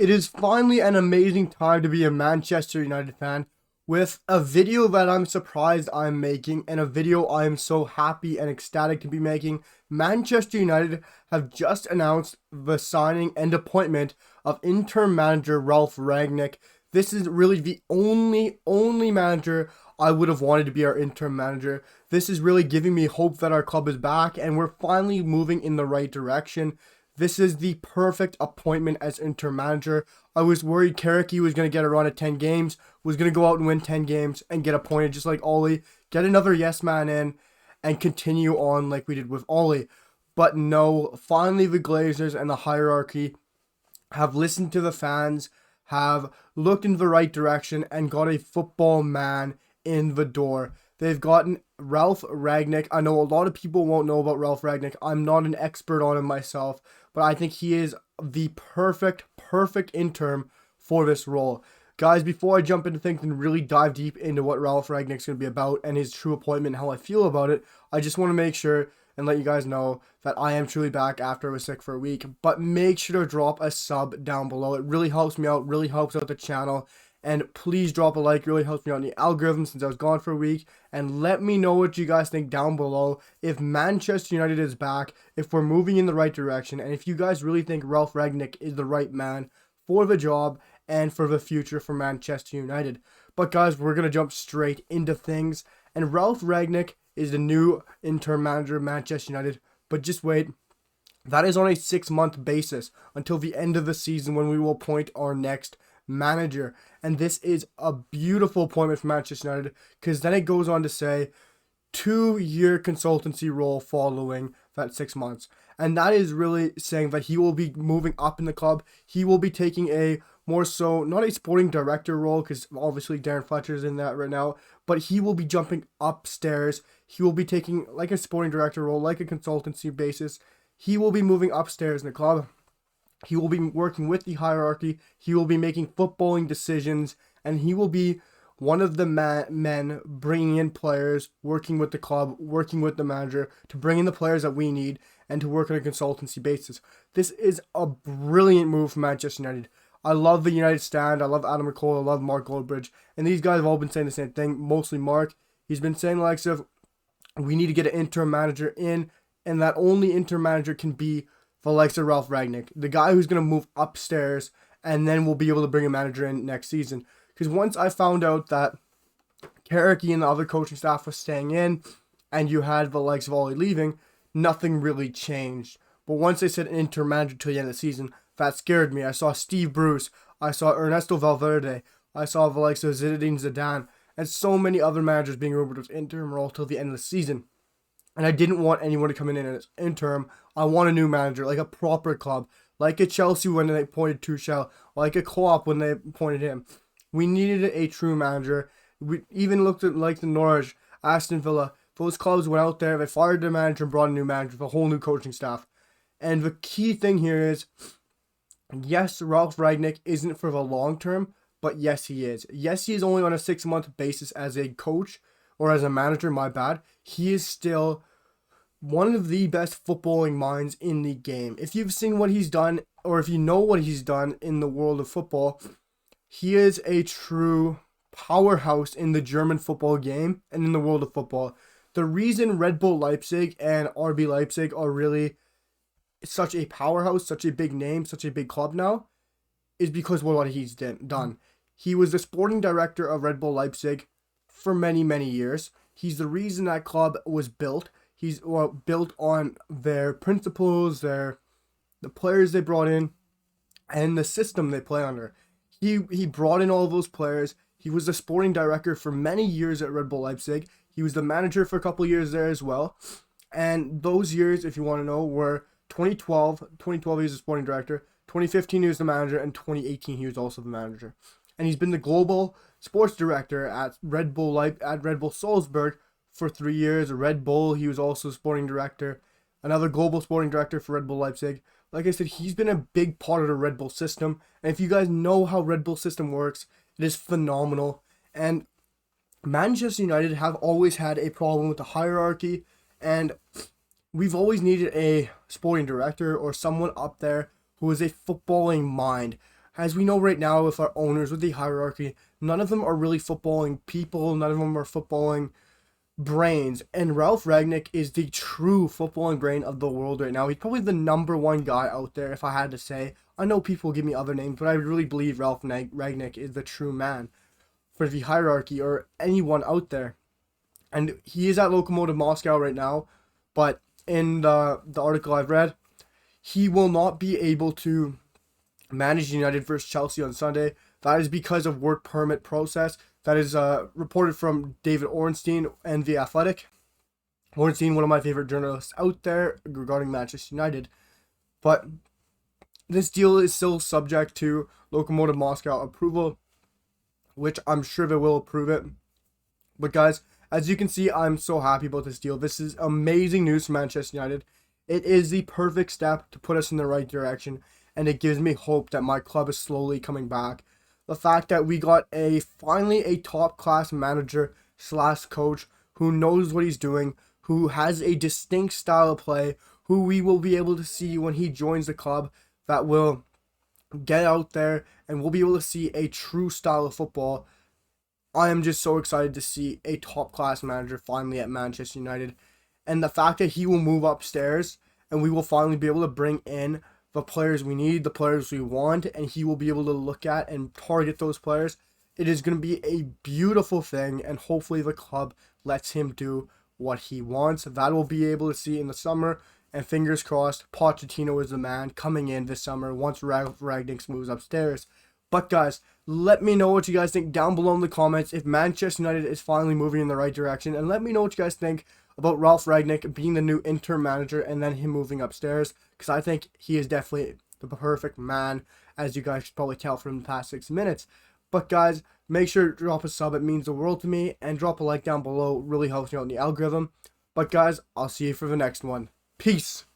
It is finally an amazing time to be a Manchester United fan with a video that I'm surprised I'm making and a video I am so happy and ecstatic to be making. Manchester United have just announced the signing and appointment of interim manager Ralf Rangnick. This is really the only manager I would have wanted to be our interim manager. This is really giving me hope that our club is back and we're finally moving in the right direction. This is the perfect appointment as interim manager. I was worried Carricky was going to get a run at 10 games, was going to go out and win 10 games and get appointed just like Ollie, get another yes man in, and continue on like we did with Ollie. But no, finally the Glazers and the hierarchy have listened to the fans, have looked in the right direction, and got a football man in the door. They've gotten Ralf Rangnick. I know a lot of people won't know about Ralf Rangnick. I'm not an expert on him myself, but I think he is the perfect interim for this role. Guys, before I jump into things and really dive deep into what Ralf Rangnick's going to be about and his true appointment and how I feel about it, I just want to make sure and let you guys know that I am truly back after I was sick for a week. But make sure to drop a sub down below. It really helps me out, really helps out the channel. And please drop a like, really helps me out in the algorithm since I was gone for a week. And let me know what you guys think down below. If Manchester United is back, if we're moving in the right direction, and if you guys really think Ralf Rangnick is the right man for the job and for the future for Manchester United. But guys, we're going to jump straight into things. And Ralf Rangnick is the new interim manager of Manchester United. But just wait. That is on a 6-month basis until the end of the season when we will appoint our next manager. And this is a beautiful appointment for Manchester United because then it goes on to say 2-year consultancy role following that 6 months. And that is really saying that he will be moving up in the club. He will be taking a more so, not a sporting director role because obviously Darren Fletcher's in that right now, but he will be jumping upstairs. He will be taking like a sporting director role, like a consultancy basis. He will be moving upstairs in the club. He will be working with the hierarchy. He will be making footballing decisions. And he will be one of the men bringing in players, working with the club, working with the manager to bring in the players that we need and to work on a consultancy basis. This is a brilliant move for Manchester United. I love the United stand. I love Adam McCall. I love Mark Goldbridge. And these guys have all been saying the same thing. Mostly Mark. He's been saying the likes of, we need to get an interim manager in. And that only interim manager can be the likes of Ralf Rangnick, the guy who's going to move upstairs, and then we'll be able to bring a manager in next season. Because once I found out that Carricky and the other coaching staff was staying in, and you had the likes of Ollie leaving, nothing really changed. But once they said interim manager till the end of the season, that scared me. I saw Steve Bruce, I saw Ernesto Valverde, I saw the likes of Zinedine Zidane, and so many other managers being rumored with interim role till the end of the season. And I didn't want anyone to come in as interim. I want a new manager, like a proper club, like a Chelsea when they appointed Tuchel, like a Klopp when they appointed him. We needed a true manager. We even looked at like the Norwich, Aston Villa. Those clubs went out there, they fired their manager and brought a new manager with a whole new coaching staff. And the key thing here is, yes, Ralf Rangnick isn't for the long term, but yes, he is. Yes, he is only on a 6-month basis as a coach, or as a manager, my bad. He is still one of the best footballing minds in the game. If you've seen what he's done, or if you know what he's done in the world of football, he is a true powerhouse in the German football game and in the world of football. The reason Red Bull Leipzig and RB Leipzig are really such a powerhouse, such a big name, such a big club now, is because of what he's done. He was the sporting director of Red Bull Leipzig for many years. He's the reason that club was built. He's built on their principles, the players they brought in, and the system they play under. He brought in all those players. He was the sporting director for many years at Red Bull Leipzig. He was the manager for a couple of years there as well. And those years, if you want to know, were 2012. 2012 he was the sporting director. 2015 he was the manager, and 2018 he was also the manager. And he's been the global sports director at Red Bull Salzburg for 3 years. At Red Bull, he was also sporting director, another global sporting director for Red Bull Leipzig. Like I said, he's been a big part of the Red Bull system. And if you guys know how Red Bull system works, it is phenomenal. And Manchester United have always had a problem with the hierarchy, and we've always needed a sporting director or someone up there who is a footballing mind. As we know right now with our owners, with the hierarchy, none of them are really footballing people, none of them are footballing brains. And Ralf Rangnick is the true footballing brain of the world right now. He's probably the number one guy out there, if I had to say. I know people will give me other names, but I really believe Ralf Rangnick is the true man for the hierarchy or anyone out there. And he is at Lokomotiv Moscow right now, but in the article I've read, he will not be able to manage United versus Chelsea on Sunday. That is because of work permit process. That is reported from David Ornstein and The Athletic. Ornstein, one of my favorite journalists out there regarding Manchester United. But this deal is still subject to Lokomotiv Moscow approval, which I'm sure they will approve it. But guys, as you can see, I'm so happy about this deal. This is amazing news for Manchester United. It is the perfect step to put us in the right direction, and it gives me hope that my club is slowly coming back. The fact that we got finally a top-class manager slash coach who knows what he's doing, who has a distinct style of play, who we will be able to see when he joins the club, that will get out there and we'll be able to see a true style of football. I am just so excited to see a top-class manager finally at Manchester United. And the fact that he will move upstairs and we will finally be able to bring in the players we need, the players we want, and he will be able to look at and target those players. It is going to be a beautiful thing, and hopefully the club lets him do what he wants. That we'll be able to see in the summer, and fingers crossed, Pochettino is the man coming in this summer once Ralf Rangnick moves upstairs. But guys, let me know what you guys think down below in the comments if Manchester United is finally moving in the right direction, and let me know what you guys think about Ralf Rangnick being the new interim manager and then him moving upstairs, because I think he is definitely the perfect man, as you guys should probably tell from the past 6 minutes. But guys, make sure to drop a sub, it means the world to me, and drop a like down below, it really helps me out in the algorithm. But guys, I'll see you for the next one. Peace!